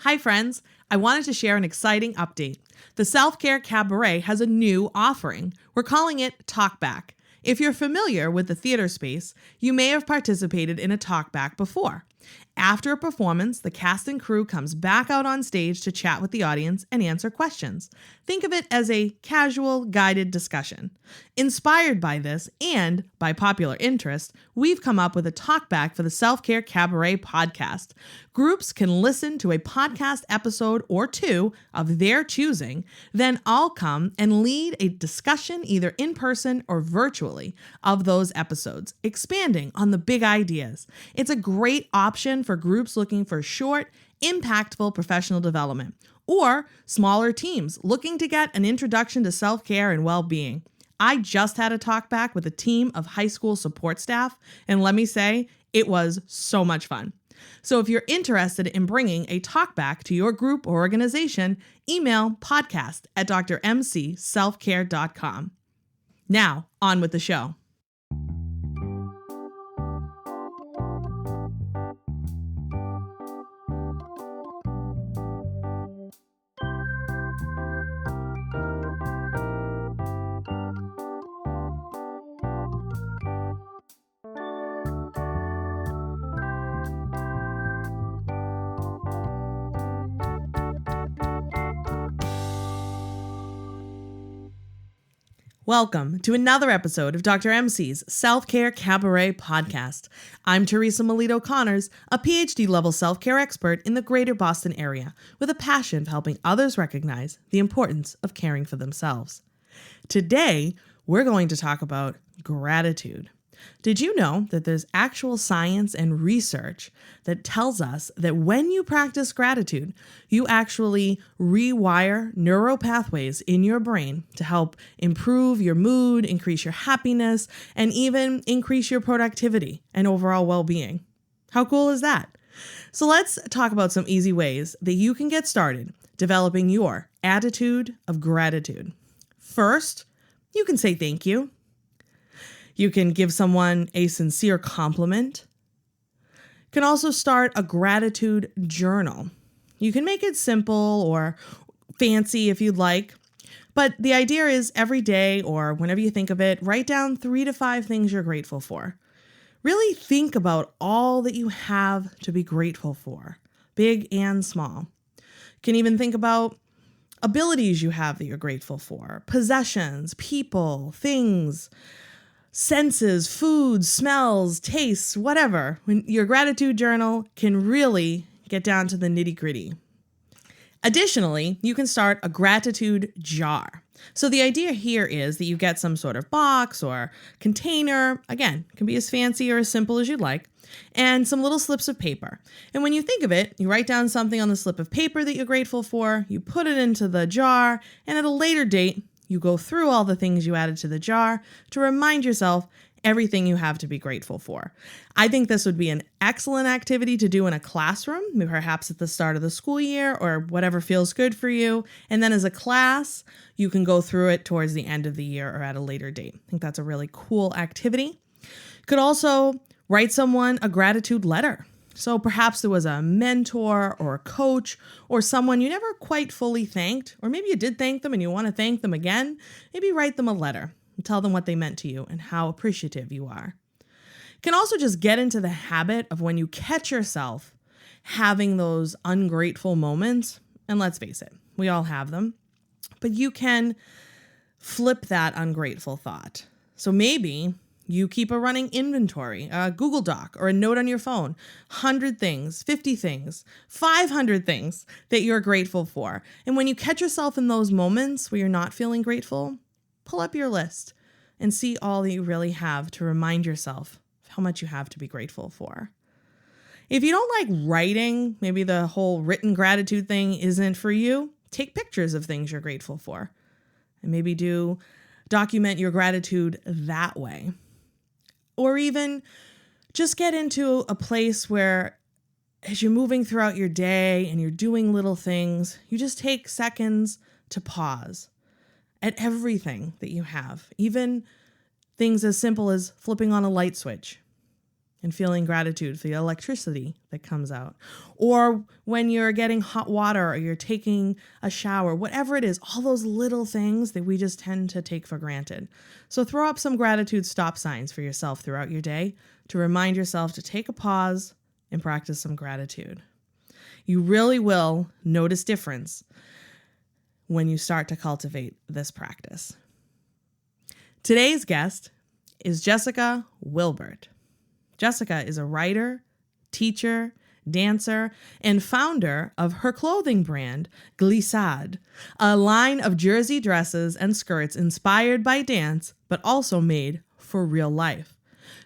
Hi, friends. I wanted to share an exciting update. The Self-Care Cabaret has a new offering. We're calling it Talkback. If you're familiar with the theater space, you may have participated in a talkback before. After a performance, the cast and crew comes back out on stage to chat with the audience and answer questions. Think of it as a casual, guided discussion. Inspired by this and by popular interest, we've come up with a talkback for the Self-Care Cabaret podcast. Groups can listen to a podcast episode or two of their choosing, then all come and lead a discussion either in person or virtually of those episodes, expanding on the big ideas. It's a great option for groups looking for short, impactful professional development, or smaller teams looking to get an introduction to self-care and well-being. I just had a talk back with a team of high school support staff, and let me say, it was so much fun. So if you're interested in bringing a talk back to your group or organization, email podcast@drmcselfcare.com. Now, on with the show. Welcome to another episode of Dr. MC's Self-Care Cabaret podcast. I'm Teresa Melito-Conners, a PhD-level self-care expert in the greater Boston area with a passion for helping others recognize the importance of caring for themselves. Today, we're going to talk about gratitude. Did you know that there's actual science and research that tells us that when you practice gratitude, you actually rewire neural pathways in your brain to help improve your mood, increase your happiness, and even increase your productivity and overall well-being? How cool is that? So let's talk about some easy ways that you can get started developing your attitude of gratitude. First, you can say thank you. You can give someone a sincere compliment. You can also start a gratitude journal. You can make it simple or fancy if you'd like, but the idea is every day or whenever you think of it, write down 3 to 5 things you're grateful for. Really think about all that you have to be grateful for, big and small. You can even think about abilities you have that you're grateful for, possessions, people, things, senses, foods, smells, tastes, whatever. When your gratitude journal can really get down to the nitty-gritty. Additionally, you can start a gratitude jar. So the idea here is that you get some sort of box or container, again, it can be as fancy or as simple as you'd like, and some little slips of paper. And when you think of it, you write down something on the slip of paper that you're grateful for, you put it into the jar, and at a later date, you go through all the things you added to the jar to remind yourself everything you have to be grateful for. I think this would be an excellent activity to do in a classroom, perhaps at the start of the school year or whatever feels good for you. And then as a class, you can go through it towards the end of the year or at a later date. I think that's a really cool activity. You could also write someone a gratitude letter. So perhaps there was a mentor or a coach or someone you never quite fully thanked, or maybe you did thank them and you want to thank them again. Maybe write them a letter and tell them what they meant to you and how appreciative you are. You can also just get into the habit of when you catch yourself having those ungrateful moments, and let's face it, we all have them, but you can flip that ungrateful thought. So maybe you keep a running inventory, a Google Doc or a note on your phone, 100 things, 50 things, 500 things that you're grateful for. And when you catch yourself in those moments where you're not feeling grateful, pull up your list and see all that you really have to remind yourself how much you have to be grateful for. If you don't like writing, maybe the whole written gratitude thing isn't for you, take pictures of things you're grateful for and maybe document your gratitude that way. Or even just get into a place where as you're moving throughout your day and you're doing little things, you just take seconds to pause at everything that you have, even things as simple as flipping on a light switch. and feeling gratitude for the electricity that comes out. Or when you're getting hot water or you're taking a shower, whatever it is, all those little things that we just tend to take for granted. So throw up some gratitude stop signs for yourself throughout your day to remind yourself to take a pause and practice some gratitude. You really will notice difference when you start to cultivate this practice. Today's guest is Jessica Wilbert. Jessica is a writer, teacher, dancer, and founder of her clothing brand, Glissade, a line of jersey dresses and skirts inspired by dance, but also made for real life.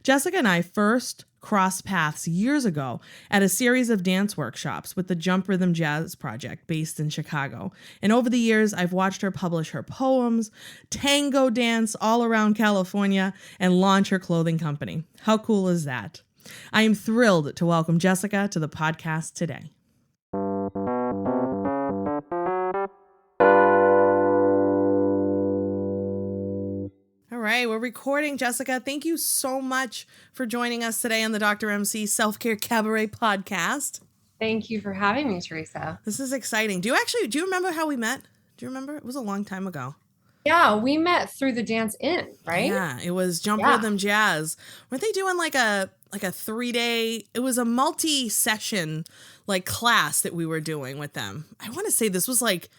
Jessica and I first crossed paths years ago at a series of dance workshops with the Jump Rhythm Jazz Project based in Chicago. And over the years, I've watched her publish her poems, tango dance all around California, and launch her clothing company. How cool is that? I am thrilled to welcome Jessica to the podcast today. All right, we're recording. Jessica, thank you so much for joining us today on the Dr. MC Self-Care Cabaret podcast. Thank you for having me, Teresa. This is exciting. Do you remember how we met? Do you remember? It was a long time ago. Yeah, we met through the Dance Inn, right? Yeah, it was Jump Rhythm Jazz. Weren't they doing like a 3-day, it was a multi-session like class that we were doing with them. I want to say this was like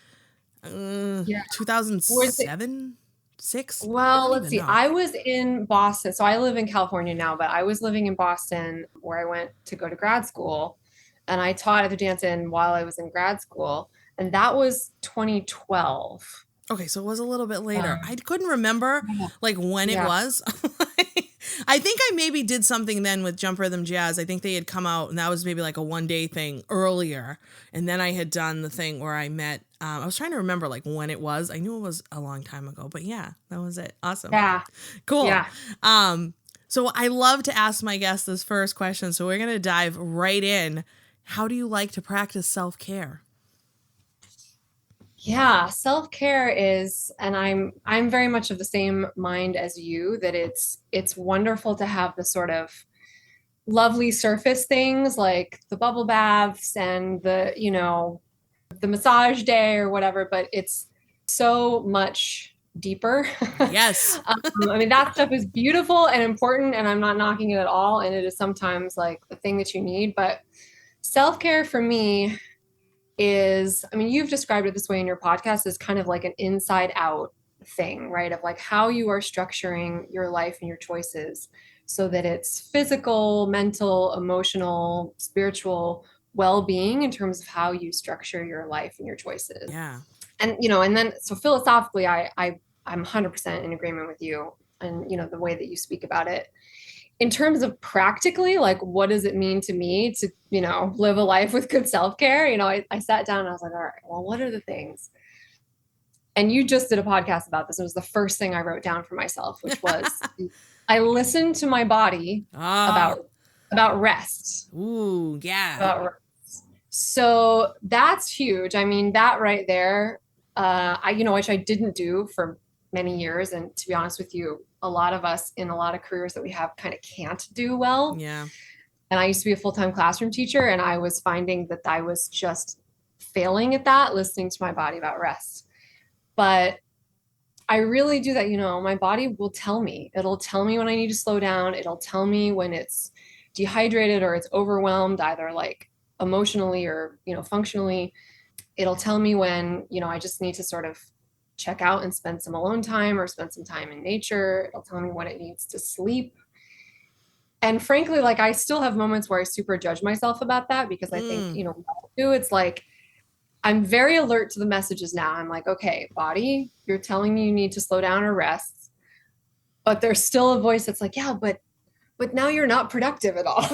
2007? 6? Well, let's see. I was in Boston. So I live in California now, but I was living in Boston where I went to go to grad school. And I taught at the Dance Inn while I was in grad school. And that was 2012. Okay, so it was a little bit later. I couldn't remember like when it was. I think I maybe did something then with Jump Rhythm Jazz. I think they had come out and that was maybe like a 1-day thing earlier. And then I had done the thing where I met, I was trying to remember like when it was. I knew it was a long time ago, but yeah, that was it. Awesome. Yeah. Cool. Yeah. So I love to ask my guests this first question. So we're going to dive right in. How do you like to practice self-care? Yeah, self-care is, and I'm very much of the same mind as you, that it's wonderful to have the sort of lovely surface things like the bubble baths and the massage day or whatever, but it's so much deeper. Yes. I mean, that stuff is beautiful and important, and I'm not knocking it at all. And it is sometimes like the thing that you need, but self-care for me is, I mean, you've described it this way in your podcast, as kind of like an inside out thing, right? Of like how you are structuring your life and your choices so that it's physical, mental, emotional, spiritual well-being in terms of how you structure your life and your choices. Yeah. And, and then, so philosophically, I'm 100% in agreement with you and, the way that you speak about it. In terms of practically, like, what does it mean to me to, live a life with good self-care? I sat down and I was like, all right, well, what are the things? And you just did a podcast about this. It was the first thing I wrote down for myself, which was I listened to my body about rest. Ooh, yeah. About rest. So that's huge. I mean, that right there, which I didn't do for many years. And to be honest with you, a lot of us in a lot of careers that we have kind of can't do well. Yeah. And I used to be a full-time classroom teacher, and I was finding that I was just failing at that, listening to my body about rest. But I really do that. My body will tell me. It'll tell me when I need to slow down. It'll tell me when it's dehydrated or it's overwhelmed, either like emotionally or, functionally. It'll tell me when, I just need to sort of check out and spend some alone time or spend some time in nature. It'll tell me when it needs to sleep. And frankly, like, I still have moments where I super judge myself about that, because I think, it's like, I'm very alert to the messages now. I'm like, okay, body, you're telling me you need to slow down or rest, but there's still a voice that's like, yeah, but now you're not productive at all.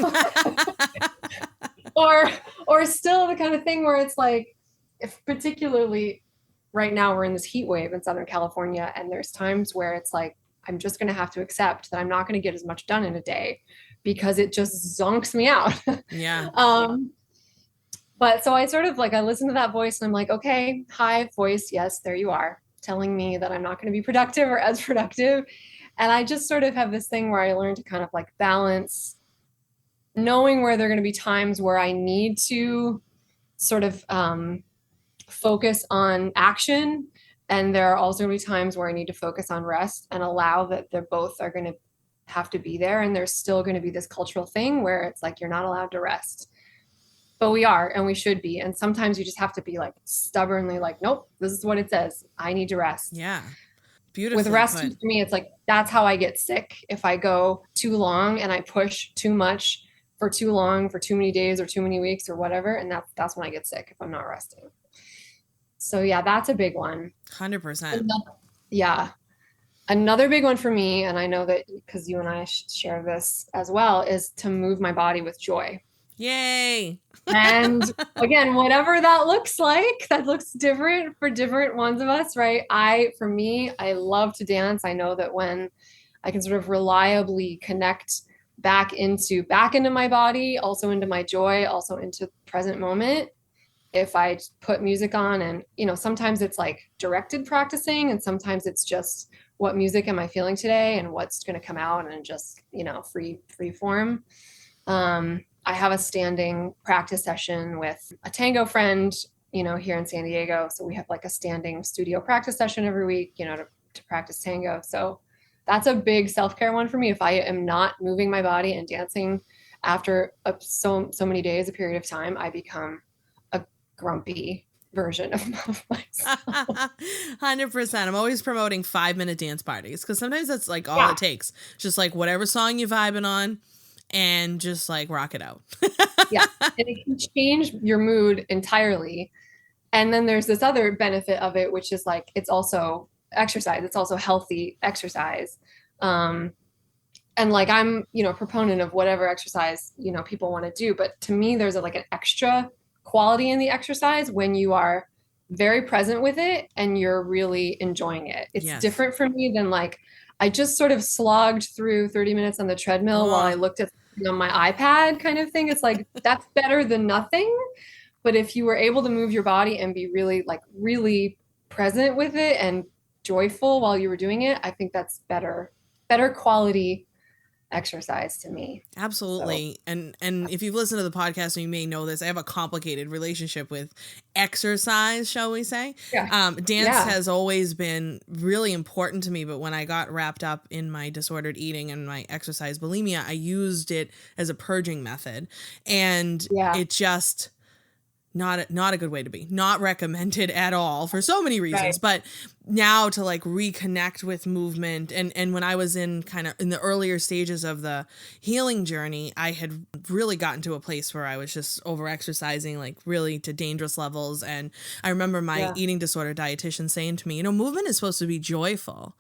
or still the kind of thing where it's like, if particularly right now we're in this heat wave in Southern California, and there's times where it's like, I'm just going to have to accept that I'm not going to get as much done in a day because it just zonks me out. Yeah. But so I sort of like, I listen to that voice and I'm like, okay, hi voice. Yes, there you are, telling me that I'm not going to be productive or as productive. And I just sort of have this thing where I learn to kind of like balance knowing where there are going to be times where I need to sort of focus on action. And there are also going to be times where I need to focus on rest, and allow that they're both are going to have to be there. And there's still going to be this cultural thing where it's like, you're not allowed to rest. But we are, and we should be. And sometimes you just have to be like stubbornly like, nope, this is what it says. I need to rest. Yeah. Beautifully With rest, put. for me, it's like, that's how I get sick. If I go too long and I push too much for too long, for too many days or too many weeks or whatever. And that's when I get sick, if I'm not resting. So yeah, that's a big one. 100%. Yeah. Another big one for me, and I know that because you and I share this as well, is to move my body with joy. Yay. And again, whatever that looks like, that looks different for different ones of us, right? For me, I love to dance. I know that when I can sort of reliably connect back into my body, also into my joy, also into present moment, if I put music on, and, sometimes it's like directed practicing, and sometimes it's just, what music am I feeling today and what's going to come out, and just, free form. I have a standing practice session with a tango friend, here in San Diego. So we have like a standing studio practice session every week, to practice tango. So that's a big self-care one for me. If I am not moving my body and dancing after so many days, a period of time, I become a grumpy version of myself. 100%. I'm always promoting 5-minute dance parties, because sometimes that's like all it takes. Just like whatever song you're vibing on, and just like rock it out. Yeah. And it can change your mood entirely. And then there's this other benefit of it, which is like, it's also exercise. It's also healthy exercise. And like, I'm, a proponent of whatever exercise, people want to do. But to me, there's like an extra quality in the exercise when you are very present with it and you're really enjoying it. It's different for me than like, I just sort of slogged through 30 minutes on the treadmill while I looked at on my iPad kind of thing. It's like, that's better than nothing. But if you were able to move your body and be really present with it and joyful while you were doing it, I think that's better quality exercise to me. Absolutely. So. And if you've listened to the podcast, you may know this, I have a complicated relationship with exercise, shall we say. Dance has always been really important to me, but when I got wrapped up in my disordered eating and my exercise bulimia, I used it as a purging method, and it just not a good way to be, not recommended at all for so many reasons. But now to like reconnect with movement, and when I was in kind of in the earlier stages of the healing journey, I had really gotten to a place where I was just over exercising, like really to dangerous levels. And I remember my eating disorder dietitian saying to me, movement is supposed to be joyful.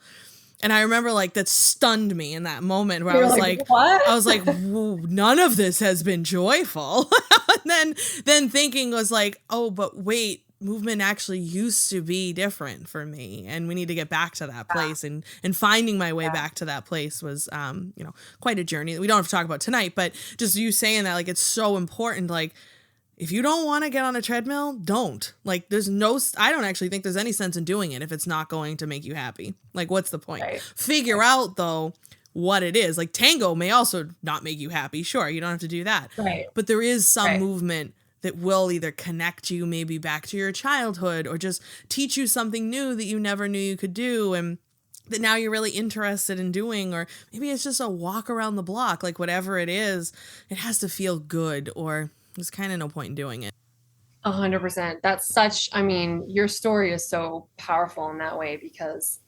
And I remember like that stunned me in that moment where I was like, what? I was like, none of this has been joyful. And then thinking was like, oh, but wait, movement actually used to be different for me. And we need to get back to that place. And finding my way back to that place was, quite a journey that we don't have to talk about tonight. But just you saying that, like, it's so important. Like, if you don't want to get on a treadmill, don't. Like, I don't actually think there's any sense in doing it if it's not going to make you happy. Like, what's the point? Figure out, though, what it is. Like, tango may also not make you happy. Sure, you don't have to do that. But there is some movement that will either connect you maybe back to your childhood or just teach you something new that you never knew you could do, and that now you're really interested in doing. Or maybe it's just a walk around the block. Like, whatever it is, it has to feel good, or there's kind of no point in doing it. 100%. That's your story is so powerful in that way, because,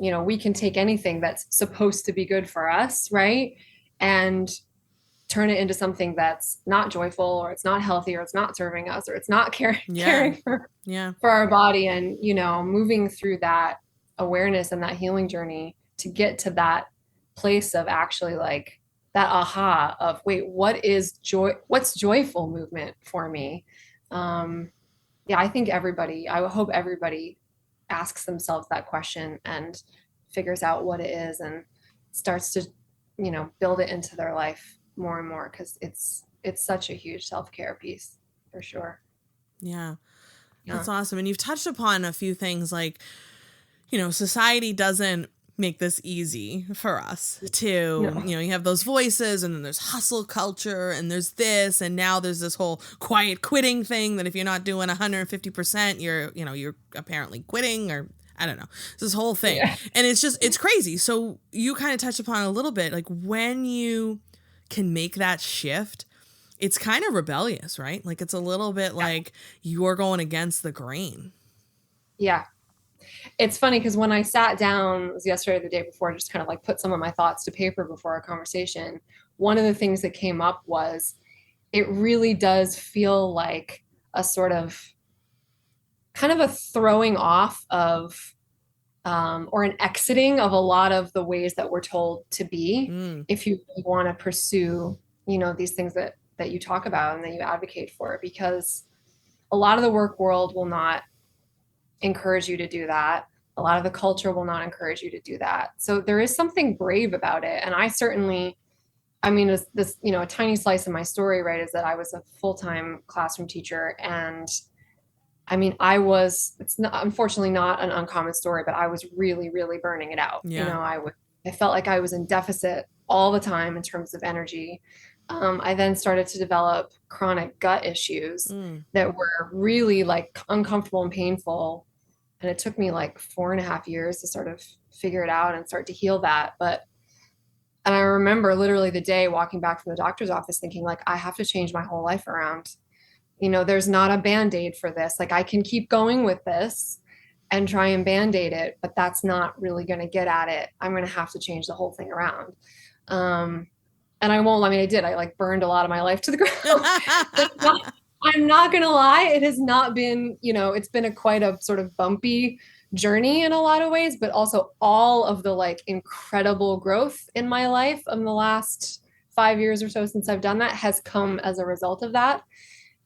we can take anything that's supposed to be good for us, right? And turn it into something that's not joyful, or it's not healthy, or it's not serving us, or it's not caring for our body. And, moving through that awareness and that healing journey to get to that place of actually like that aha of, wait, what is joy? What's joyful movement for me? I think I hope everybody asks themselves that question and figures out what it is and starts to, build it into their life more and more, because it's such a huge self-care piece for sure. Yeah. That's awesome. And you've touched upon a few things like, society doesn't make this easy for us to, No. you have those voices, and then there's hustle culture, and there's this, and now there's this whole quiet quitting thing that if you're not doing 150%, you're apparently quitting, or I don't know. It's this whole thing. Yeah. And it's crazy. So you kind of touched upon a little bit, like when you can make that shift, it's kind of rebellious, right? Like it's a little bit like you're going against the grain. Yeah. It's funny because when I sat down, it was yesterday or the day before, just kind of like put some of my thoughts to paper before our conversation. One of the things that came up was it really does feel like a sort of kind of a throwing off of or an exiting of a lot of the ways that we're told to be if you want to pursue, these things that you talk about and that you advocate for, because a lot of the work world will not encourage you to do that. A lot of the culture will not encourage you to do that. So there is something brave about it. And I certainly, this, a tiny slice of my story, right, is that I was a full-time classroom teacher. And it's not, unfortunately not an uncommon story, but I was really, really burning it out. Yeah. I felt like I was in deficit all the time in terms of energy. I then started to develop chronic gut issues that were really like uncomfortable and painful. And it took me like 4.5 years to sort of figure it out and start to heal that. And I remember literally the day walking back from the doctor's office thinking like, I have to change my whole life around. There's not a Band-Aid for this. Like I can keep going with this and try and Band-Aid it, but that's not really going to get at it. I'm going to have to change the whole thing around. And I won't, I did, I like burned a lot of my life to the ground. I'm not going to lie. It has not been, it's been quite a sort of bumpy journey in a lot of ways, but also all of the like incredible growth in my life in the last 5 years or so since I've done that has come as a result of that.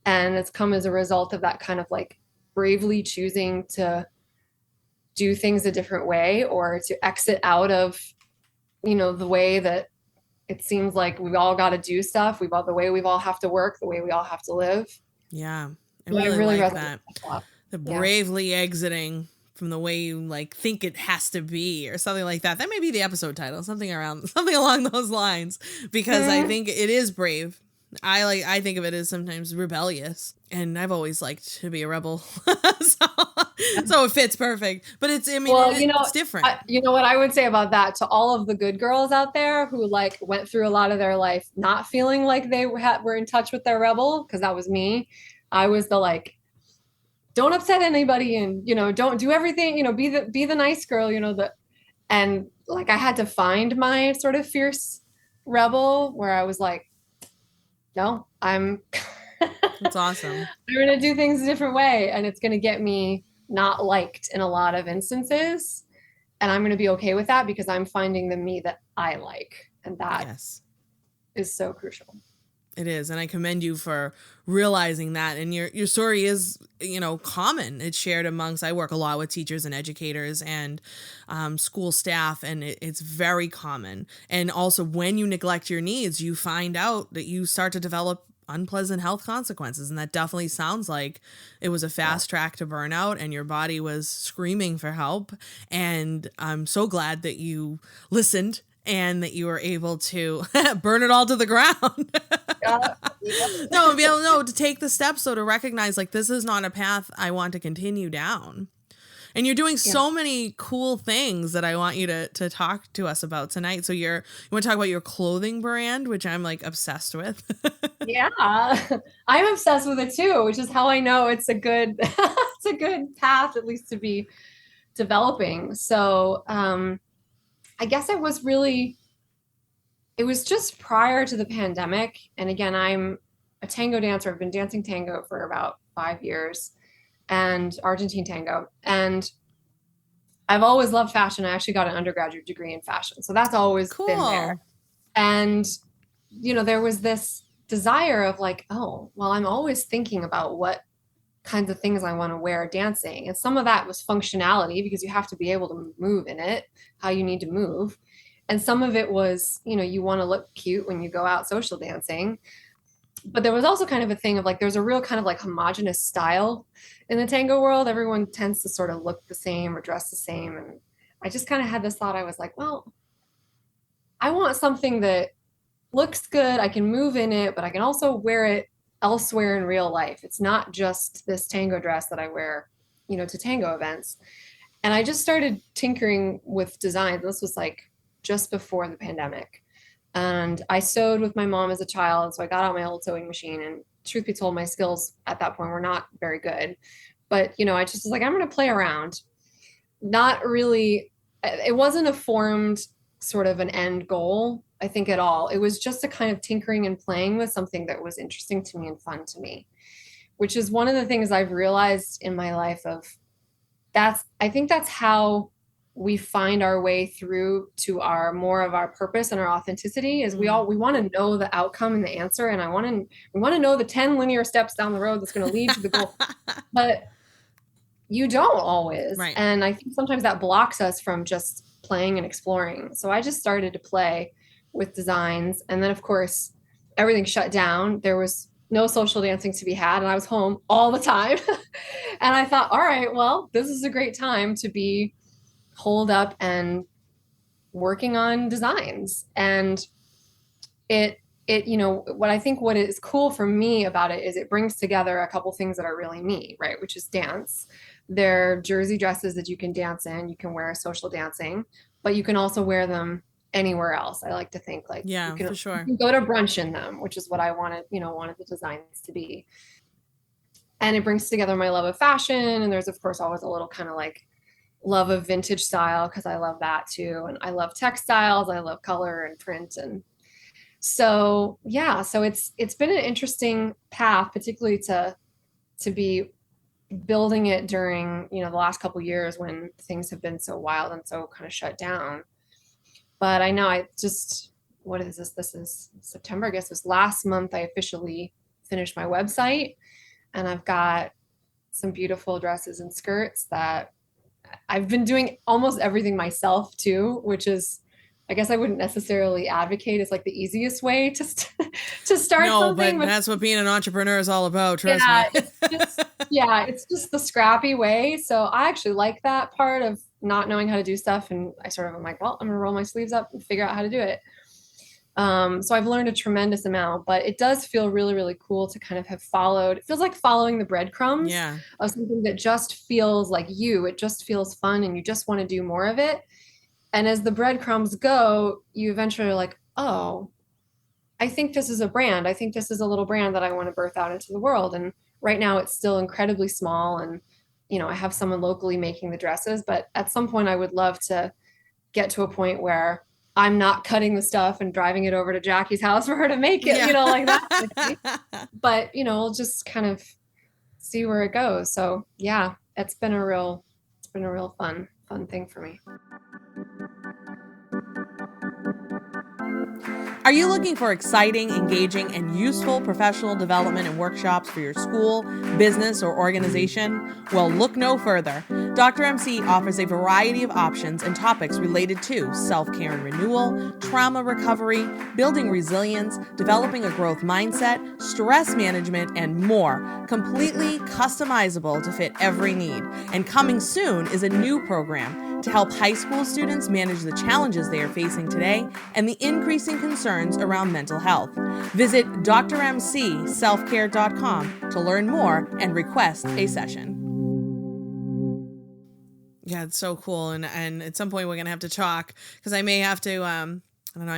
And it's come as a result of that kind of like bravely choosing to do things a different way or to exit out of, the way that it seems like we've all got to do stuff. The way we've all have to work, the way we all have to live. Yeah. I So really like that. that. The bravely exiting from the way you like think it has to be or something like that. That may be the episode title, something along those lines, because I think it is brave. I think of it as sometimes rebellious, and I've always liked to be a rebel. so it fits perfect, but it's different. You know what I would say about that to all of the good girls out there who like went through a lot of their life not feeling like they were in touch with their rebel, because that was me. I was the like, don't upset anybody, and don't do everything, be the nice girl, and like I had to find my sort of fierce rebel where I was like, no, That's awesome. I'm going to do things a different way, and it's going to get me not liked in a lot of instances. And I'm going to be okay with that because I'm finding the me that I like. And that is so crucial. It is. And I commend you for realizing that. And your story is, common. It's shared amongst, I work a lot with teachers and educators and school staff, and it's very common. And also when you neglect your needs, you find out that you start to develop unpleasant health consequences. And that definitely sounds like it was a fast track to burnout, and your body was screaming for help. And I'm so glad that you listened and that you were able to burn it all to the ground. To take the steps, so to recognize like this is not a path I want to continue down. And you're doing so many cool things that I want you to talk to us about tonight. So you want to talk about your clothing brand, which I'm like obsessed with. Yeah, I'm obsessed with it too, which is how I know it's a good it's a good path at least to be developing. So I guess it was just prior to the pandemic. And again, I'm a tango dancer. I've been dancing tango for about 5 years, and Argentine tango. And I've always loved fashion. I actually got an undergraduate degree in fashion. So that's always been there. And, there was this desire of like, oh, well, I'm always thinking about what kinds of things I want to wear dancing. And some of that was functionality, because you have to be able to move in it, how you need to move. And some of it was, you want to look cute when you go out social dancing. But there was also kind of a thing of like, there's a real kind of like homogenous style in the tango world. Everyone tends to sort of look the same or dress the same. And I just kind of had this thought. I was like, well, I want something that looks good. I can move in it, but I can also wear it elsewhere in real life. It's not just this tango dress that I wear, to tango events. And I just started tinkering with designs. This was like just before the pandemic. And I sewed with my mom as a child. So I got out my old sewing machine. And truth be told, my skills at that point were not very good. But, I just was like, I'm going to play around. Not really, it wasn't a formed sort of an end goal, I think, at all. It was just a kind of tinkering and playing with something that was interesting to me and fun to me, which is one of the things I've realized in my life of I think that's how we find our way through to our more of our purpose and our authenticity is we want to know the outcome and the answer. And we want to know the 10 linear steps down the road that's going to lead to the goal. But you don't always. Right. And I think sometimes that blocks us from just playing and exploring. So I just started to play with designs. And then of course, everything shut down. There was no social dancing to be had. And I was home all the time. And I thought, all right, well, this is a great time to be holed up and working on designs. And what is cool for me about it is it brings together a couple things that are really me, right? Which is dance. They're jersey dresses that you can dance in. You can wear social dancing, but you can also wear them anywhere else. I like to think like, for sure. You can go to brunch in them, which is what I wanted the designs to be. And it brings together my love of fashion. And there's of course always a little kind of like love of vintage style, because I love that too. And I love textiles. I love color and print. And so, yeah, so it's been an interesting path, particularly to be building it during, the last couple of years when things have been so wild and so kind of shut down. But I know what is this? This is September. I guess this last month I officially finished my website, and I've got some beautiful dresses and skirts that I've been doing almost everything myself too, which is, I guess I wouldn't necessarily advocate it's like the easiest way to start something. But that's what being an entrepreneur is all about. Trust me. It's just the scrappy way. So I actually like that part of not knowing how to do stuff. And I'm like, well, I'm gonna roll my sleeves up and figure out how to do it. So I've learned a tremendous amount, but it does feel really, really cool to kind of have followed. It feels like following the breadcrumbs of something that just feels like you. It just feels fun and you just want to do more of it. And as the breadcrumbs go, you eventually are like, oh, I think this is a brand. I think this is a little brand that I want to birth out into the world. And right now it's still incredibly small. And, I have someone locally making the dresses, but at some point I would love to get to a point where I'm not cutting the stuff and driving it over to Jackie's house for her to make it, like that. But, we'll just kind of see where it goes. So yeah, it's been a real fun thing for me. Are you looking for exciting, engaging, and useful professional development and workshops for your school, business, or organization? Well, look no further. Dr. MC offers a variety of options and topics related to self-care and renewal, trauma recovery, building resilience, developing a growth mindset, stress management, and more, completely customizable to fit every need. And coming soon is a new program to help high school students manage the challenges they are facing today and the increasing concerns around mental health. Visit drmcselfcare.com to learn more and request a session. Yeah, it's so cool. And at some point we're going to have to talk, because I may have to, I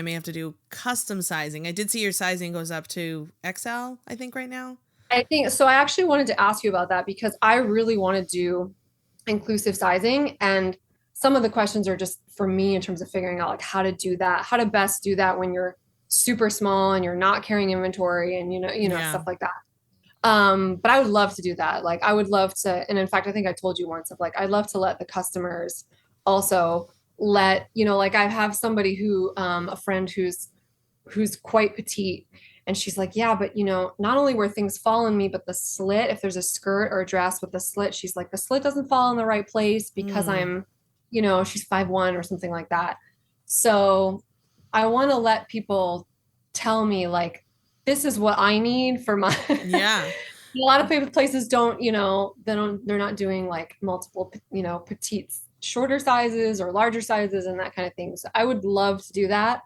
may have to do custom sizing. I did see your sizing goes up to XL, I think, right now. I think so. I actually wanted to ask you about that because I really want to do inclusive sizing, and some of the questions are just for me in terms of figuring out like how to do that, how to best do that when you're super small and you're not carrying inventory and stuff like that. But I would love to do that. Like I would love to, and in fact, I think I told you once of like, I'd love to let the customers also let, like I have somebody who, a friend who's quite petite, and she's like, yeah, but not only where things fall on me, but the slit, if there's a skirt or a dress with the slit, she's like, the slit doesn't fall in the right place because I'm, she's 5'1" or something like that. So I want to let people tell me like, this is what I need for my, a lot of places don't, they're not doing like multiple, petites shorter sizes or larger sizes and that kind of thing. So I would love to do that.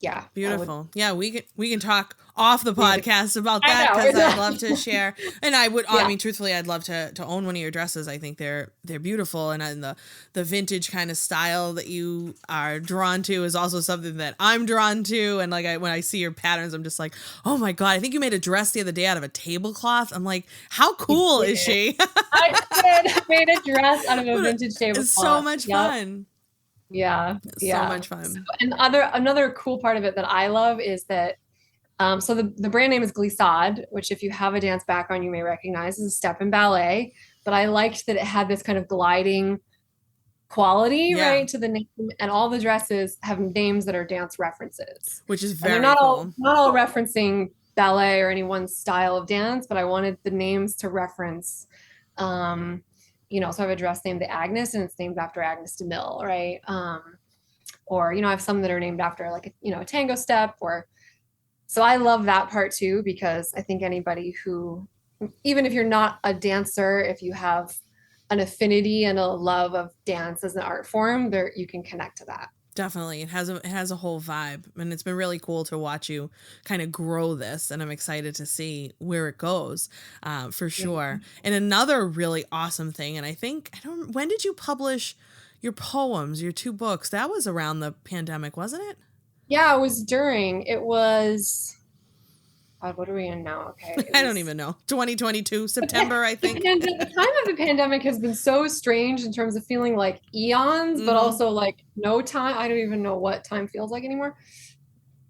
Yeah. Beautiful. Yeah, we can talk off the podcast about that, I know. because I'd love to share. And I would, I Yeah. mean, truthfully, I'd love to own one of your dresses. I think they're beautiful, and the vintage kind of style that you are drawn to is also something that I'm drawn to. And like when I see your patterns, I'm just like, oh my god! I think you made a dress the other day out of a tablecloth. I'm like, how cool is she? I made a dress out of a vintage tablecloth. It's so much fun. Yeah. So much fun. So, and another cool part of it that I love is that, so the brand name is Glissade, which if you have a dance background, you may recognize as a step in ballet, but I liked that it had this kind of gliding quality, right, to the name, and all the dresses have names that are dance references. Which is very not cool. Not all referencing ballet or any one style of dance, but I wanted the names to reference, so I have a dress named the Agnes, and it's named after Agnes de Mille, right? Or, I have some that are named after like, a tango step, so I love that part too, because I think anybody who, even if you're not a dancer, if you have an affinity and a love of dance as an art form, there you can connect to that. Definitely. It has a whole vibe, and it's been really cool to watch you kind of grow this, and I'm excited to see where it goes, for sure. And another really awesome thing, and when did you publish your poems, your 2 books? That was around the pandemic, wasn't it? Yeah, it was what are we in now? Okay. I don't even know. 2022, September, I think. And the time of the pandemic has been so strange in terms of feeling like eons, but also like no time. I don't even know what time feels like anymore.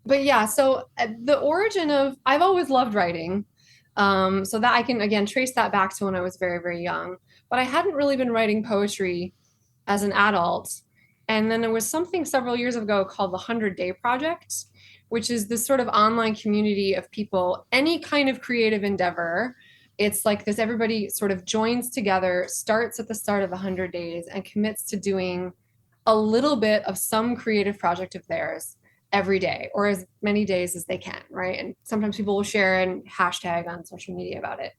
But yeah, so the origin of, I've always loved writing. So that I can, again, trace that back to when I was very, very young. But I hadn't really been writing poetry as an adult. And then there was something several years ago called the 100-Day Project, which is this sort of online community of people, any kind of creative endeavor. It's like this, everybody sort of joins together, starts at the start of 100 days and commits to doing a little bit of some creative project of theirs every day, or as many days as they can, right? And sometimes people will share and hashtag on social media about it.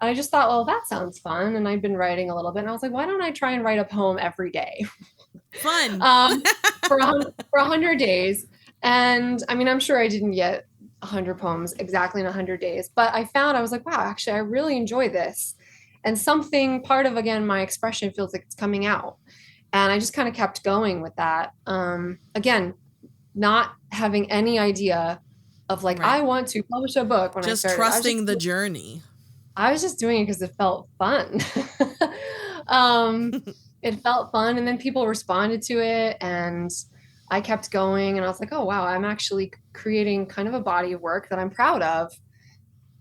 And I just thought, well, that sounds fun. And I'd been writing a little bit, and I was like, why don't I try and write a poem every day? Fun. For 100 days. And I mean, I'm sure I didn't get 100 poems exactly in 100 days, but I was like, wow, actually, I really enjoy this. And something, part of, again, my expression feels like it's coming out. And I just kind of kept going with that. Again, not having any idea of like, I want to publish a book when I started. Just trusting the journey. I was just doing it because it felt fun. It felt fun. And then people responded to it, and I kept going, and I was like, oh, wow, I'm actually creating kind of a body of work that I'm proud of.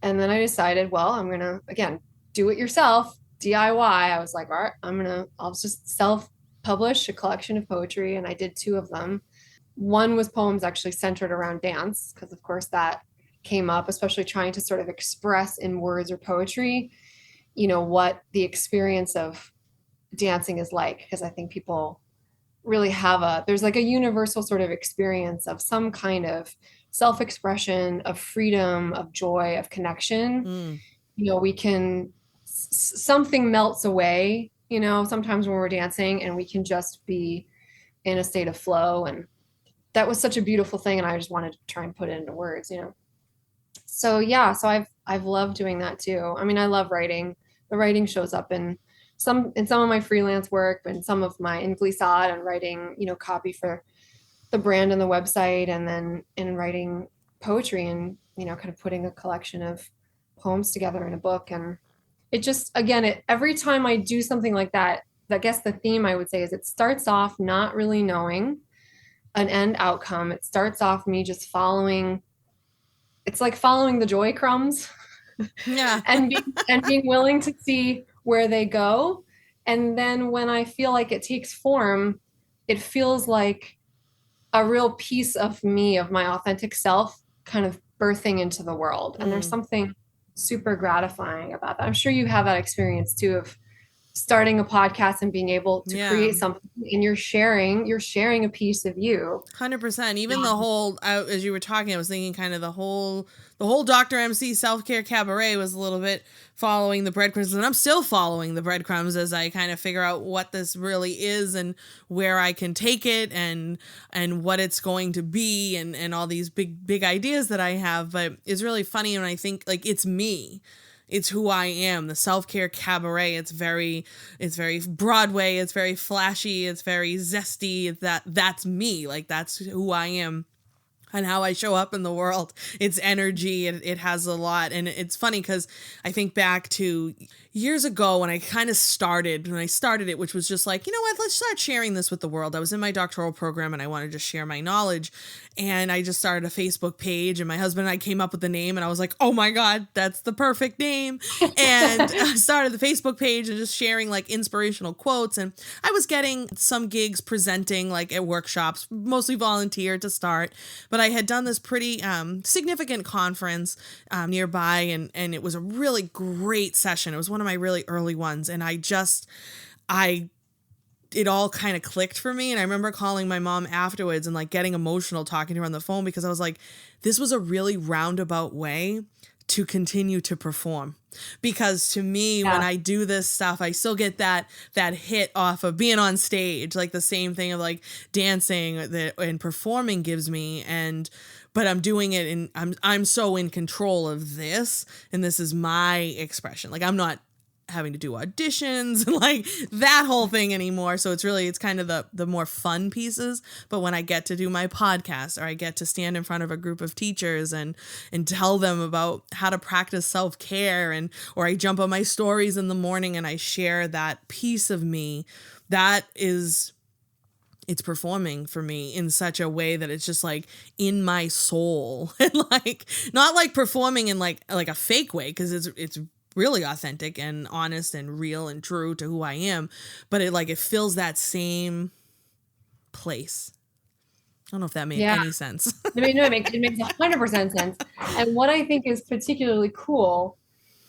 And then I decided, well, I'm going to, again, do it yourself, DIY. I was like, all right, I'll just self-publish a collection of poetry. And I did 2 of them. One was poems actually centered around dance, because of course that came up, especially trying to sort of express in words or poetry, what the experience of dancing is like. Because I think people really there's like a universal sort of experience of some kind of self-expression, of freedom, of joy, of connection. We can, something melts away, sometimes when we're dancing, and we can just be in a state of flow. And that was such a beautiful thing. And I just wanted to try and put it into words, So yeah, so I've loved doing that too. I mean, I love writing. The writing shows up in some of my freelance work, and some of my in Glissade, and writing, copy for the brand and the website, and then in writing poetry, and, kind of putting a collection of poems together in a book. And it just, again, every time I do something like that, I guess the theme I would say is it starts off not really knowing an end outcome. It starts off me just following. It's like following the joy crumbs. Yeah. and being willing to see where they go. And then when I feel like it takes form, it feels like a real piece of me, of my authentic self, kind of birthing into the world. And there's something super gratifying about that. I'm sure you have that experience too, of starting a podcast and being able to create something, and you're sharing a piece of you. 100%. Even the whole, as you were talking, I was thinking kind of the whole Dr. MC Self-Care Cabaret was a little bit following the breadcrumbs, and I'm still following the breadcrumbs as I kind of figure out what this really is and where I can take it and what it's going to be and all these big ideas that I have. But it's really funny when I think like it's me. It's who I am, the Self-Care Cabaret. It's very Broadway. It's very flashy. It's very zesty. That's me. Like, that's who I am and how I show up in the world. It's energy. It has a lot. And it's funny because I think back to years ago when I started it, which was just like, you know what, let's start sharing this with the world. I was in my doctoral program and I wanted to share my knowledge. And I just started a Facebook page, and my husband and I came up with the name, and I was like, oh my God, that's the perfect name. And I started the Facebook page and just sharing like inspirational quotes. And I was getting some gigs presenting like at workshops, mostly volunteer to start. But I had done this pretty significant conference nearby, and it was a really great session. It was one of my really early ones. And it all kind of clicked for me. And I remember calling my mom afterwards and like getting emotional talking to her on the phone, because I was like, this was a really roundabout way to continue to perform. Because to me, when I do this stuff, I still get that hit off of being on stage, like the same thing of like dancing and performing gives me. But I'm doing it and I'm so in control of this, and this is my expression. Like, I'm not having to do auditions and like that whole thing anymore. So it's kind of the more fun pieces. But when I get to do my podcast, or I get to stand in front of a group of teachers and tell them about how to practice self-care, or I jump on my stories in the morning and I share that piece of me, it's performing for me in such a way that it's just like in my soul, and like not like performing in like a fake way, because it's really authentic and honest and real and true to who I am, but it fills that same place. I don't know if that made any sense. I mean, no, it makes 100% sense. And what I think is particularly cool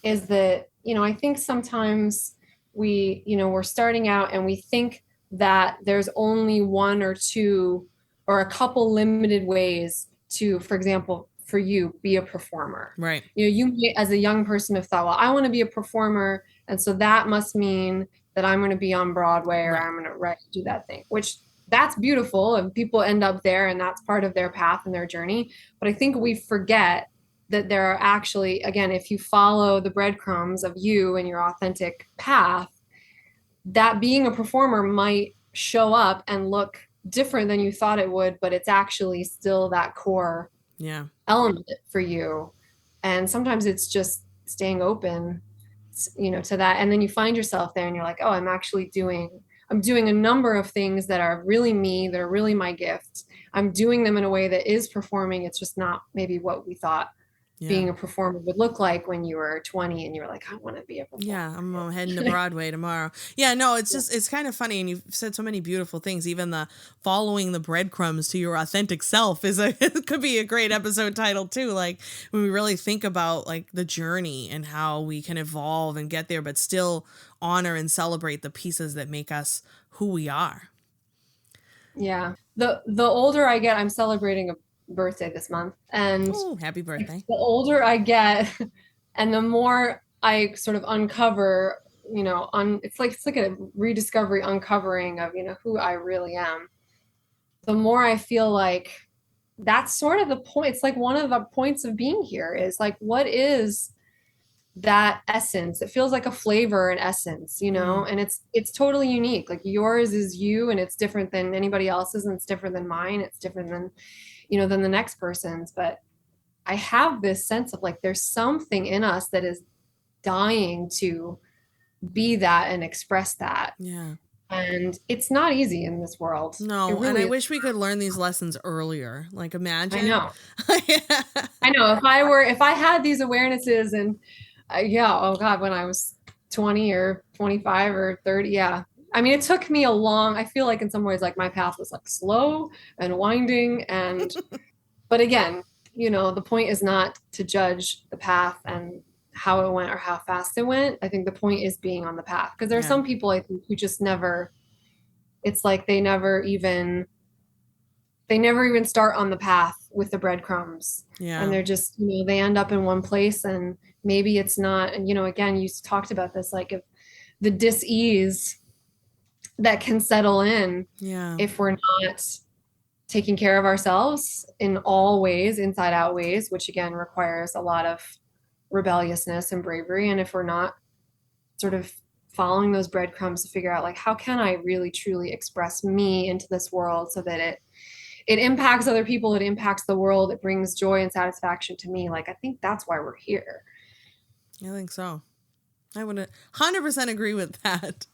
is that, I think sometimes we're starting out and we think that there's only one or two or a couple limited ways to, for example, for you, be a performer. Right. You as a young person have thought, well, I want to be a performer, and so that must mean that I'm going to be on Broadway, or I'm going to do that thing, which that's beautiful, and people end up there, and that's part of their path and their journey. But I think we forget that there are actually, again, if you follow the breadcrumbs of you and your authentic path, that being a performer might show up and look different than you thought it would, but it's actually still that core element for you. And sometimes it's just staying open, to that. And then you find yourself there and you're like, oh, I'm doing a number of things that are really me, that are really my gift. I'm doing them in a way that is performing. It's just not maybe what we thought being a performer would look like when you were 20 and you were like, I want to be a performer. Yeah, I'm heading to Broadway tomorrow. Yeah, no, it's just, it's kind of funny. And you've said so many beautiful things. Even the following the breadcrumbs to your authentic self it could be a great episode title too. Like, when we really think about like the journey and how we can evolve and get there, but still honor and celebrate the pieces that make us who we are. Yeah. The older I get, I'm celebrating a birthday this month, and happy birthday. The older I get and the more I sort of uncover, it's like a rediscovery, uncovering of who I really am, the more I feel like that's sort of the point. It's like one of the points of being here is like, what is that essence? It feels like a flavor and essence, and it's totally unique. Like, yours is you, and it's different than anybody else's, and it's different than mine. It's different than than the next person's. But I have this sense of like, there's something in us that is dying to be that and express that. Yeah. And it's not easy in this world. No, really and I wish we could learn these lessons earlier. Like, imagine. I know. I know. If I had these awarenesses and oh God, when I was 20 or 25 or 30, yeah. I mean, it took me I feel like in some ways, like my path was like slow and winding, but again, the point is not to judge the path and how it went or how fast it went. I think the point is being on the path, because there are some people I think who just never, it's like they never even start on the path with the breadcrumbs. Yeah. And they're just, they end up in one place, and maybe it's not. And, again, you talked about this, like, if the dis-ease that can settle in if we're not taking care of ourselves in all ways, inside out ways, which again requires a lot of rebelliousness and bravery. And if we're not sort of following those breadcrumbs to figure out, like, how can I really truly express me into this world so that it impacts other people, it impacts the world, it brings joy and satisfaction to me. Like, I think that's why we're here. I think so. I would 100% agree with that.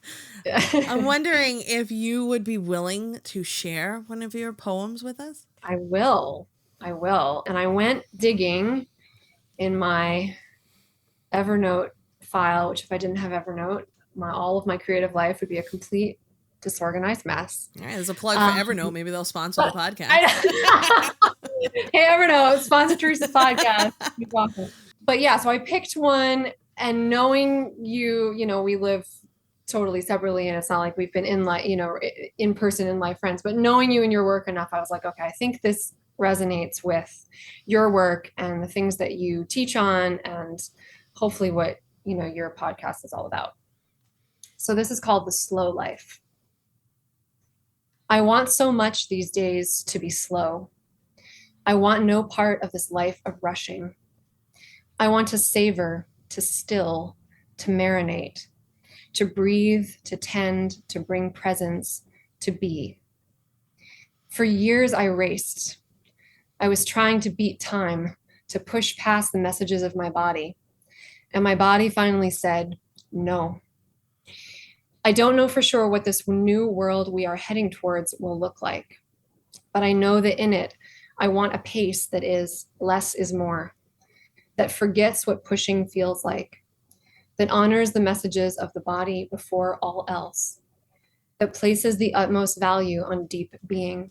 I'm wondering if you would be willing to share one of your poems with us. I will. And I went digging in my Evernote file, which if I didn't have Evernote, all of my creative life would be a complete disorganized mess. All right, there's a plug for Evernote. Maybe they'll sponsor the podcast. Hey, Evernote, sponsor Teresa's podcast. But yeah, so I picked one, and knowing you, we live totally separately, and it's not like we've been in person in life friends, but knowing you and your work enough, I was like, okay, I think this resonates with your work and the things that you teach on, and hopefully what, your podcast is all about. So this is called The Slow Life. I want so much these days to be slow. I want no part of this life of rushing. I want to savor, to still, to marinate, to breathe, to tend, to bring presence, to be. For years I raced. I was trying to beat time, to push past the messages of my body. And my body finally said, no. I don't know for sure what this new world we are heading towards will look like, but I know that in it, I want a pace that is less is more, that forgets what pushing feels like, that honors the messages of the body before all else, that places the utmost value on deep being,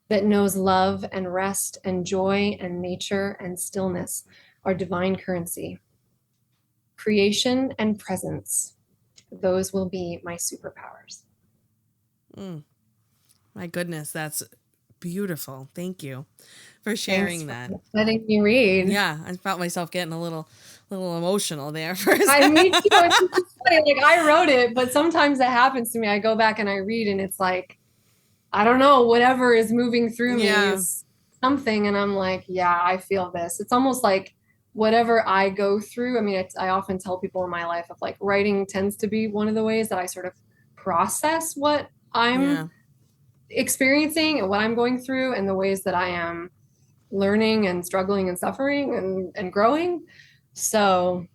that knows love and rest and joy and nature and stillness are divine currency. Creation and presence, those will be my superpowers. My goodness, that's beautiful. Thank you for sharing that. Letting me read. Yeah, I felt myself getting a little emotional there for a second. I mean, it's funny, like, I wrote it, but sometimes that happens to me. I go back and I read, and it's like, I don't know, whatever is moving through me is something, and I'm like, yeah, I feel this. It's almost like whatever I go through. I mean, I often tell people in my life of, like, writing tends to be one of the ways that I sort of process what I'm experiencing and what I'm going through, and the ways that I am learning and struggling and suffering and growing. So,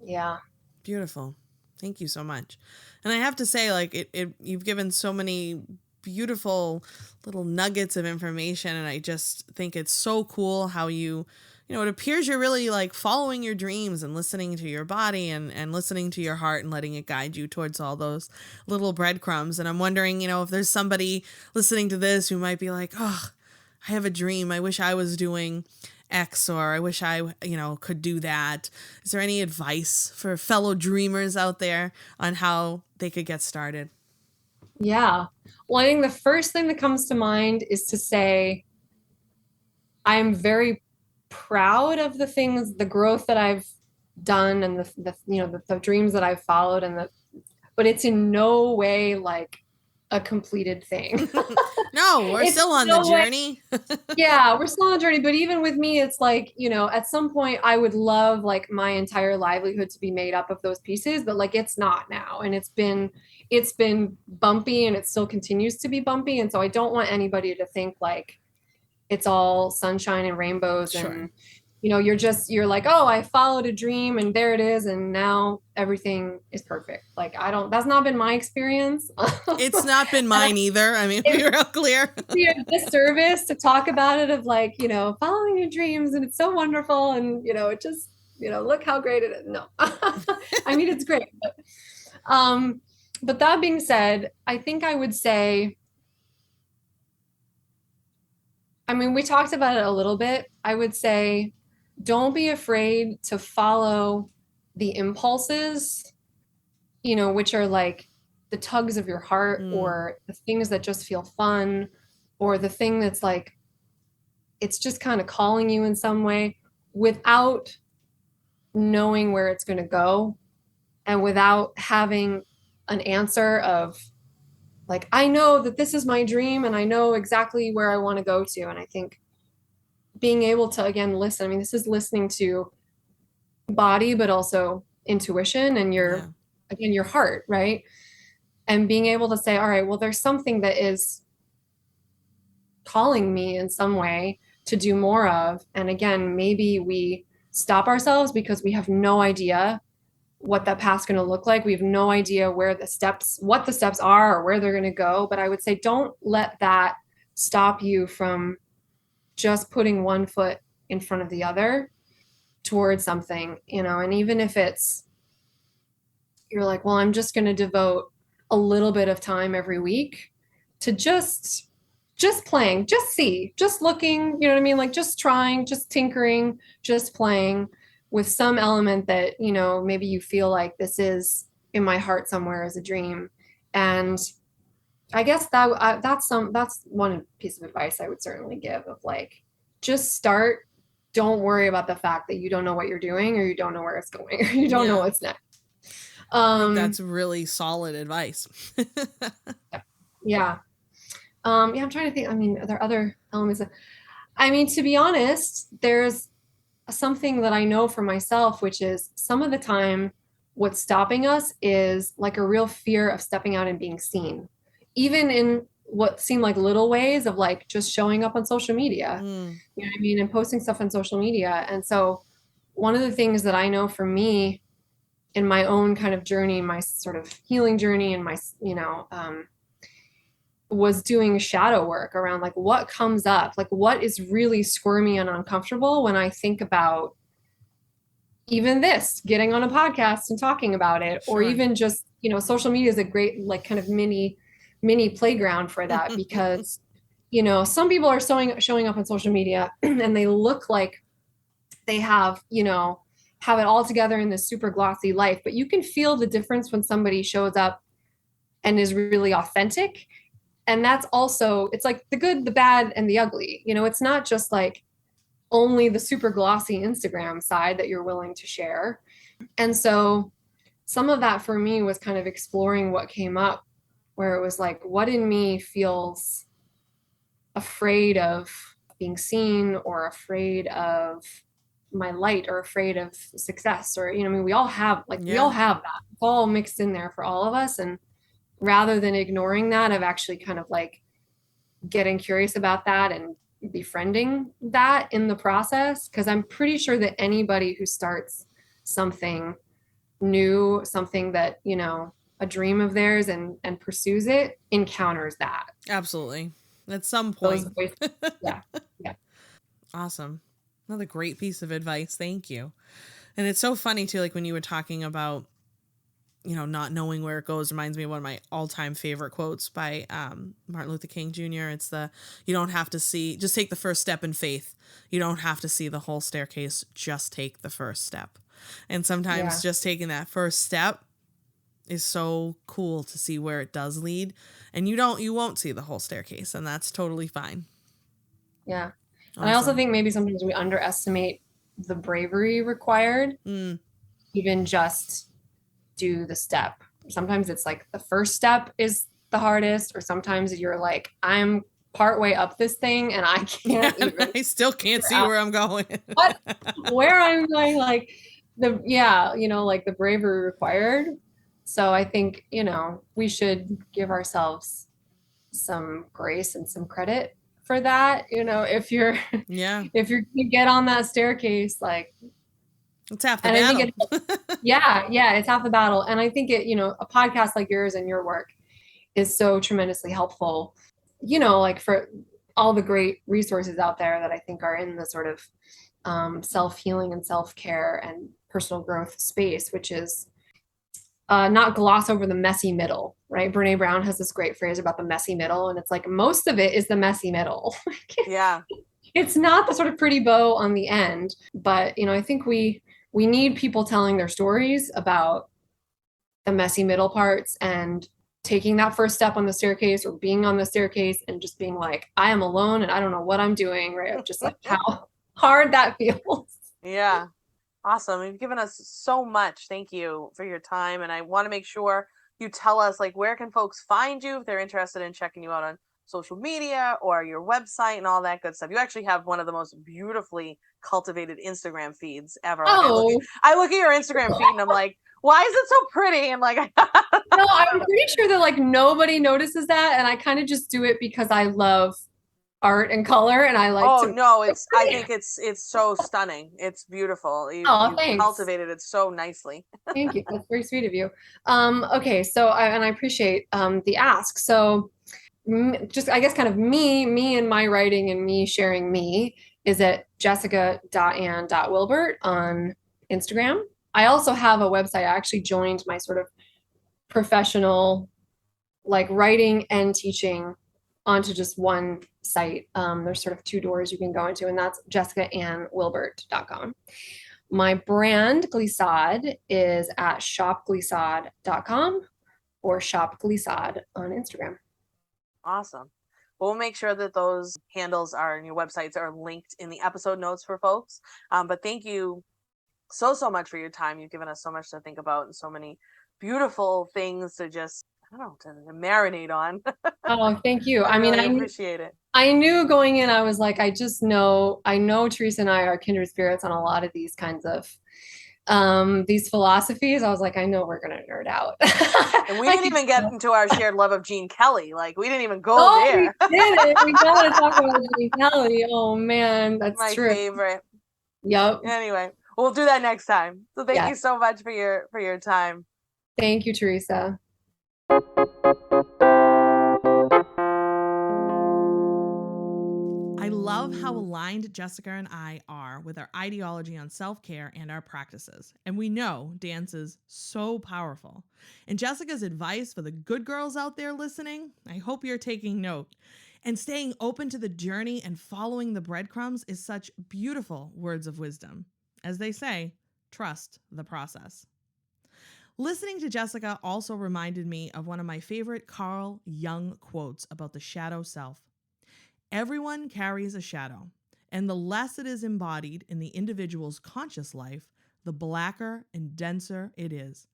yeah. Beautiful. Thank you so much. And I have to say, like, you've given so many beautiful little nuggets of information, and I just think it's so cool how it appears you're really, like, following your dreams and listening to your body and listening to your heart and letting it guide you towards all those little breadcrumbs. And I'm wondering, if there's somebody listening to this who might be like, oh, I have a dream. I wish I was doing X, or I wish I, could do that. Is there any advice for fellow dreamers out there on how they could get started? Yeah. Well, I think the first thing that comes to mind is to say, I am very proud of the growth that I've done, and the dreams that I've followed, but it's in no way like a completed thing. No, we're still on the journey. Yeah, we're still on the journey. But even with me, it's like, at some point I would love, like, my entire livelihood to be made up of those pieces, but, like, it's not now. And it's been bumpy, and it still continues to be bumpy. And so I don't want anybody to think like it's all sunshine and rainbows. Sure. And, you're like, oh, I followed a dream and there it is, and now everything is perfect. Like, that's not been my experience. It's not been mine either. I mean, we're real clear. It'd be a disservice to talk about it of, like, following your dreams, and it's so wonderful, and, it just, look how great it is. No, I mean, it's great. But that being said, I think I would say, I mean, we talked about it a little bit. I would say, don't be afraid to follow the impulses, which are like the tugs of your heart or the things that just feel fun or the thing that's like, it's just kind of calling you in some way without knowing where it's going to go and without having an answer of like, I know that this is my dream and I know exactly where I want to go to. And I think being able to, again, listen, I mean, this is listening to body, but also intuition and again, your heart, right? And being able to say, all right, well, there's something that is calling me in some way to do more of. And again, maybe we stop ourselves because we have no idea what that path's going to look like. We have no idea what the steps are or where they're going to go. But I would say, don't let that stop you from just putting one foot in front of the other towards something, and even if you're like, well, I'm just going to devote a little bit of time every week to just playing, just looking, you know what I mean? Like just trying, just tinkering, just playing with some element that, maybe you feel like this is in my heart somewhere as a dream. And I guess that's one piece of advice I would certainly give of like, just start. Don't worry about the fact that you don't know what you're doing or you don't know where it's going or you don't know what's next. I think that's really solid advice. Yeah. I'm trying to think. I mean, are there other elements to be honest, there's something that I know for myself, which is some of the time what's stopping us is like a real fear of stepping out and being seen, even in what seem like little ways of like just showing up on social media, you know what I mean? And posting stuff on social media. And so one of the things that I know for me in my own kind of journey, my sort of healing journey and my, was doing shadow work around like what comes up, like what is really squirmy and uncomfortable when I think about even this, getting on a podcast and talking about it, or even just, social media is a great like kind of mini playground for that because, some people are showing up on social media and they look like they have it all together in this super glossy life, but you can feel the difference when somebody shows up and is really authentic. And that's also, it's like the good, the bad, and the ugly. It's not just like only the super glossy Instagram side that you're willing to share. And so some of that for me was kind of exploring what came up, where it was like, what in me feels afraid of being seen or afraid of my light or afraid of success or, we all have we all have that. It's all mixed in there for all of us. And rather than ignoring that, I've actually kind of like getting curious about that and befriending that in the process. Cause I'm pretty sure that anybody who starts something new, something that, a dream of theirs and pursues it encounters that. Absolutely. At some point. Yeah. Awesome. Another great piece of advice. Thank you. And it's so funny too, like when you were talking about, not knowing where it goes, reminds me of one of my all-time favorite quotes by Martin Luther King Jr. It's you don't have to see, just take the first step in faith. You don't have to see the whole staircase, just take the first step. And sometimes just taking that first step is so cool to see where it does lead. And you won't see the whole staircase, and that's totally fine. Yeah. Awesome. And I also think maybe sometimes we underestimate the bravery required, even just do the step. Sometimes it's like the first step is the hardest, or sometimes you're like, I'm partway up this thing and I can't even. I still can't see where I'm going. Where I'm going, like like the bravery required. So I think, we should give ourselves some grace and some credit for that. If you're if you're gonna get on that staircase, like it's half the battle. It's half the battle. And I think a podcast like yours and your work is so tremendously helpful, like for all the great resources out there that I think are in the sort of self-healing and self-care and personal growth space, which is not gloss over the messy middle, right? Brene Brown has this great phrase about the messy middle. And it's like, most of it is the messy middle. Yeah. it's not the sort of pretty bow on the end, but I think we need people telling their stories about the messy middle parts and taking that first step on the staircase or being on the staircase and just being like, I am alone and I don't know what I'm doing, right? Just like how hard that feels. Yeah. Awesome. You've given us so much. Thank you for your time. And I want to make sure you tell us, like, where can folks find you if they're interested in checking you out on social media or your website and all that good stuff. You actually have one of the most beautifully cultivated Instagram feeds ever. Like, Oh, I look at your Instagram feed and I'm like, why is it so pretty? And like, no, I'm pretty sure that like nobody notices that. And I kind of just do it because I love art and color and I like oh to. no, I think it's so stunning. It's beautiful. You Thanks. cultivated it so nicely. Thank you. That's very sweet of you. Okay, so I appreciate the ask. So just I guess kind of me and my writing and me sharing me is at jessica.ann.wilbert on Instagram. I also have a website. I actually joined my sort of professional like writing and teaching onto just one site. There's sort of two doors you can go into, and that's jessicaannwilbert.com. My brand, Glissade, is at shopglissade.com or shopglissade on Instagram. Awesome. We'll make sure that those handles and your websites are linked in the episode notes for folks. But thank you so much for your time. You've given us so much to think about and so many beautiful things to just, I don't know, to marinate on. Oh, thank you. I appreciate it. I knew going in, I was like, I know Teresa and I are kindred spirits on a lot of these kinds of these philosophies. I was like, I know we're gonna nerd out. And we didn't even get into our shared love of Gene Kelly. Like, we didn't even go there. We did. We gotta talk about Gene Kelly. Oh man, that's my true. favorite. Yep. Anyway, we'll do that next time. So thank you so much for your time. Thank you, Teresa. I love how aligned Jessica and I are with our ideology on self-care and our practices. And we know dance is so powerful. And Jessica's advice for the good girls out there listening, I hope you're taking note. And staying open to the journey and following the breadcrumbs is such beautiful words of wisdom. As they say, trust the process. Listening to Jessica also reminded me of one of my favorite Carl Jung quotes about the shadow self. Everyone carries a shadow, and the less it is embodied in the individual's conscious life, the blacker and denser it is.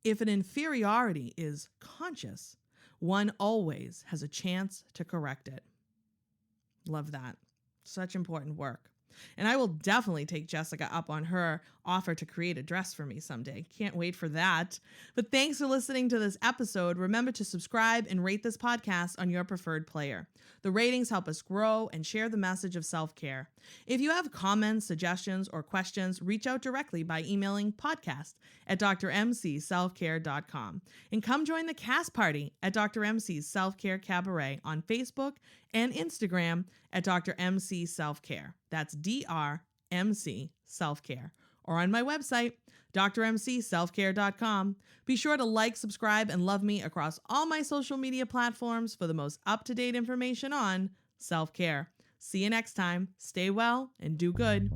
If an inferiority is conscious, one always has a chance to correct it. Love that. Such important work. And I will definitely take Jessica up on her offer to create a dress for me someday. Can't wait for that. But thanks for listening to this episode. Remember to subscribe and rate this podcast on your preferred player. The ratings help us grow and share the message of self-care. If you have comments, suggestions, or questions, reach out directly by emailing podcast@drmcselfcare.com. And come join the cast party at Dr. MC's Self-Care Cabaret on Facebook and Instagram at Dr. MC Self-Care. That's DRMC Self-Care. Or on my website, drmcselfcare.com. Be sure to like, subscribe, and love me across all my social media platforms for the most up-to-date information on self-care. See you next time. Stay well and do good.